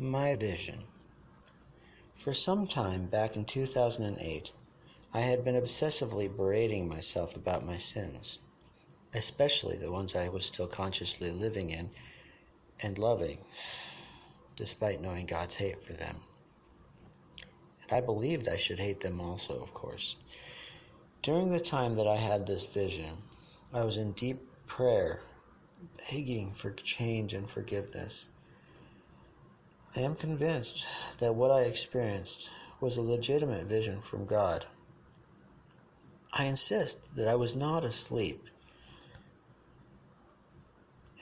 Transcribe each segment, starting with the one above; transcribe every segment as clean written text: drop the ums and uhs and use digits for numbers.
My vision. For some time back in 2008, I had been obsessively berating myself about my sins, especially the ones I was still consciously living in and loving, despite knowing God's hate for them. And I believed I should hate them also, of course. During the time that I had this vision, I was in deep prayer, begging for change and forgiveness. I am convinced that what I experienced was a legitimate vision from God. I insist that I was not asleep,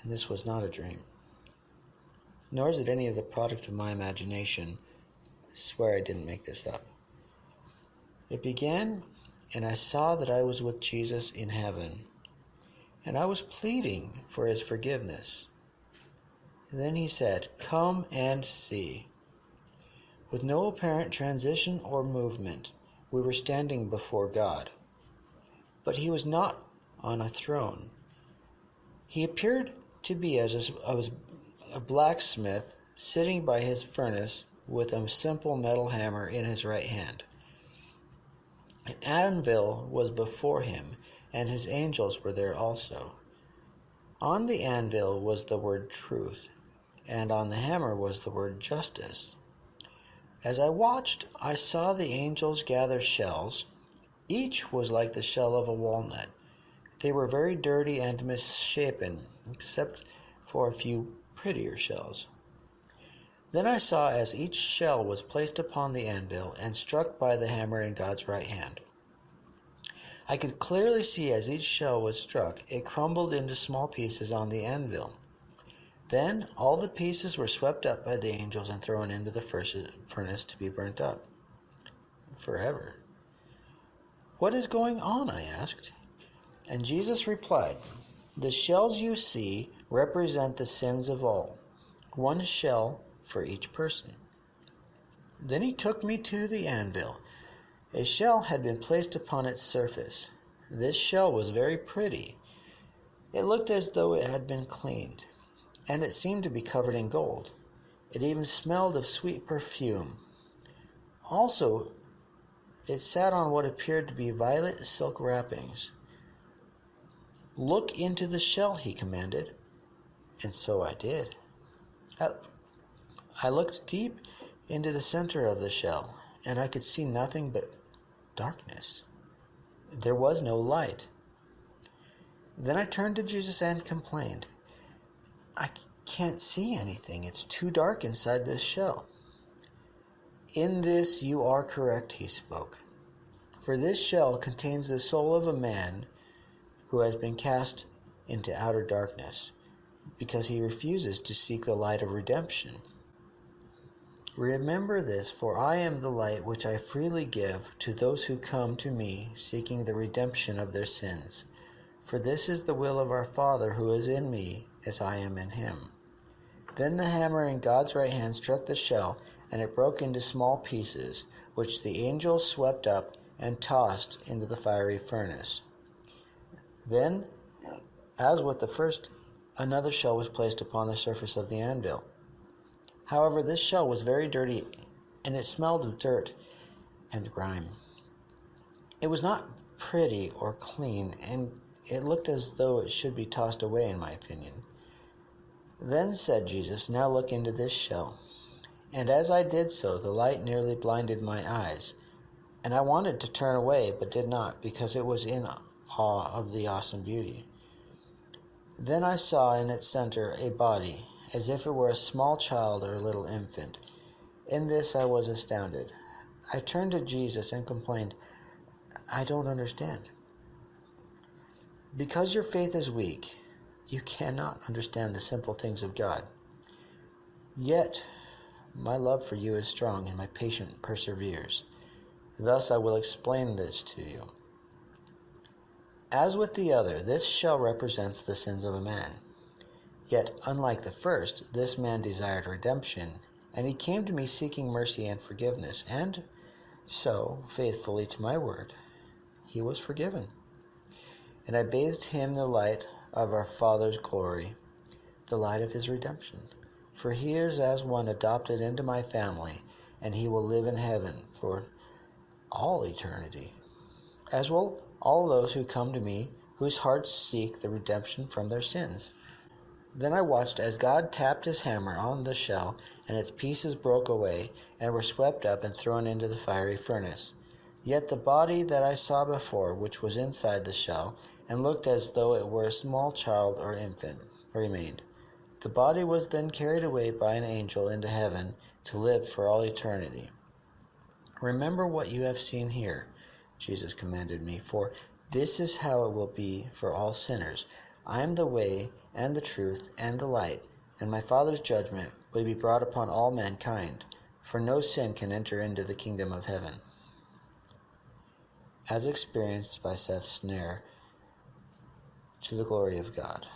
and this was not a dream. Nor is it any of the product of my imagination. I swear I didn't make this up. It began, and I saw that I was with Jesus in heaven, and I was pleading for his forgiveness. And then he said, "Come and see." With no apparent transition or movement, we were standing before God. But he was not on a throne. He appeared to be as a blacksmith sitting by his furnace with a simple metal hammer in his right hand. An anvil was before him, and his angels were there also. On the anvil was the word truth, and on the hammer was the word justice. As I watched, I saw the angels gather shells. Each was like the shell of a walnut. They were very dirty and misshapen, except for a few prettier shells. Then I saw as each shell was placed upon the anvil and struck by the hammer in God's right hand. I could clearly see as each shell was struck, it crumbled into small pieces on the anvil. Then all the pieces were swept up by the angels and thrown into the furnace to be burnt up forever. "What is going on?" I asked. And Jesus replied, "The shells you see represent the sins of all, one shell for each person." Then he took me to the anvil. A shell had been placed upon its surface. This shell was very pretty. It looked as though it had been cleaned, and it seemed to be covered in gold. It even smelled of sweet perfume. Also, it sat on what appeared to be violet silk wrappings. "Look into the shell," he commanded, and so I did. I looked deep into the center of the shell, and I could see nothing but darkness. There was no light. Then I turned to Jesus and complained, "I can't see anything. It's too dark inside this shell." "In this you are correct," he spoke. "For this shell contains the soul of a man who has been cast into outer darkness, because he refuses to seek the light of redemption. Remember this, for I am the light which I freely give to those who come to me seeking the redemption of their sins. For this is the will of our Father who is in me as I am in him." Then the hammer in God's right hand struck the shell, and it broke into small pieces, which the angels swept up and tossed into the fiery furnace. Then, as with the first, another shell was placed upon the surface of the anvil. However, this shell was very dirty, and it smelled of dirt and grime. It was not pretty or clean, and it looked as though it should be tossed away, in my opinion. Then said Jesus, "Now look into this shell." And as I did so, the light nearly blinded my eyes, and I wanted to turn away, but did not, because it was in awe of the awesome beauty. Then I saw in its center a body, as if it were a small child or a little infant. In this I was astounded. I turned to Jesus and complained, "I don't understand." "Because your faith is weak, you cannot understand the simple things of God. Yet my love for you is strong, and my patience perseveres. Thus I will explain this to you. As with the other, this shell represents the sins of a man. Yet, unlike the first, this man desired redemption, and he came to me seeking mercy and forgiveness, and so, faithfully to my word, he was forgiven. And I bathed him in the light of our Father's glory, the light of his redemption. for he is as one adopted into my family, and he will live in heaven for all eternity, as will all those who come to me, whose hearts seek the redemption from their sins." Then I watched as God tapped his hammer on the shell, and its pieces broke away and were swept up and thrown into the fiery furnace. Yet the body that I saw before, which was inside the shell, and looked as though it were a small child or infant, remained. The body was then carried away by an angel into heaven to live for all eternity. "Remember what you have seen here," Jesus commanded me, "for this is how it will be for all sinners. I am the way and the truth and the light, and my Father's judgment will be brought upon all mankind, for no sin can enter into the kingdom of heaven." As experienced by Seth Snare, to the glory of God.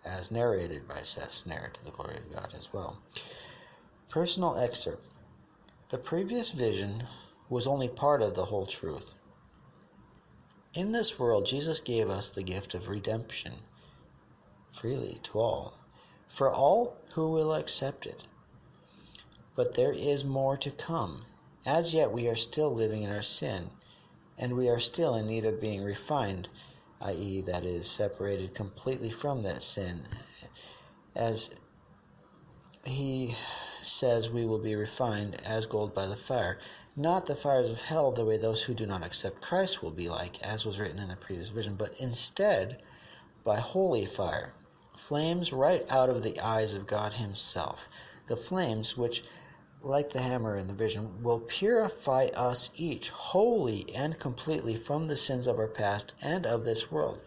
As narrated by Seth Snare, to the glory of God as well. Personal excerpt. The previous vision was only part of the whole truth. In this world, Jesus gave us the gift of redemption, freely to all, for all who will accept it. But there is more to come. As yet, we are still living in our sin, and we are still in need of being refined, i.e., that is, separated completely from that sin. As he says, we will be refined as gold by the fire. Not the fires of hell, the way those who do not accept Christ will be like, as was written in the previous vision, but instead by holy fire, flames right out of the eyes of God himself. The flames which, like the hammer in the vision, will purify us each wholly and completely from the sins of our past and of this world.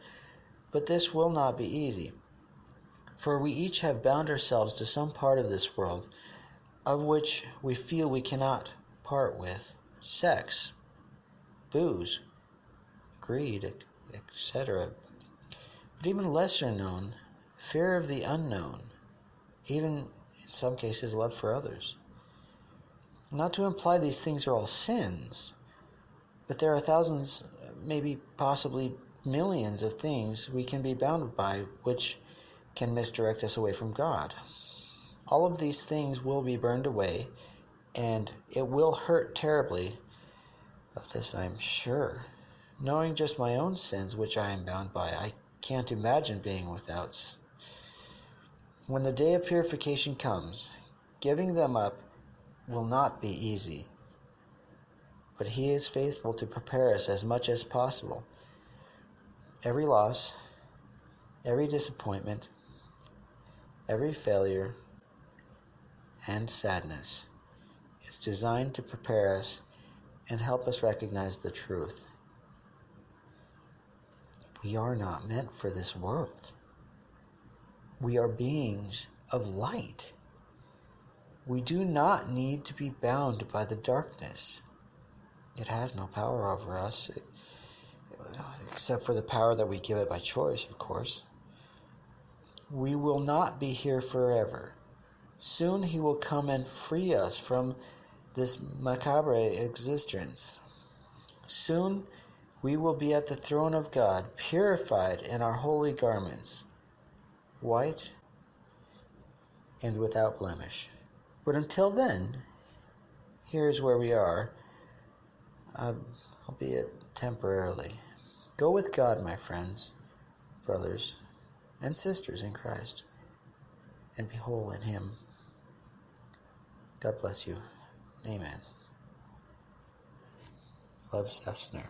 But this will not be easy, for we each have bound ourselves to some part of this world, of which we feel we cannot part with: sex, booze, greed, etc. But even lesser known, fear of the unknown, even in some cases love for others. Not to imply these things are all sins, but there are thousands, maybe possibly millions of things we can be bound by which can misdirect us away from God. All of these things will be burned away, and it will hurt terribly. Of this I am sure. Knowing just my own sins, which I am bound by, I can't imagine being without. When the day of purification comes, giving them up will not be easy, but he is faithful to prepare us as much as possible. Every loss, every disappointment, every failure, and sadness is designed to prepare us and help us recognize the truth. We are not meant for this world. We are beings of light. We do not need to be bound by the darkness. It has no power over us, except for the power that we give it by choice, of course. We will not be here forever. Soon he will come and free us from this macabre existence. Soon we will be at the throne of God, purified in our holy garments, white and without blemish. But until then, here's where we are, albeit temporarily. Go with God, my friends, brothers, and sisters in Christ, and be whole in him. God bless you. Amen. Love, Seth Snare.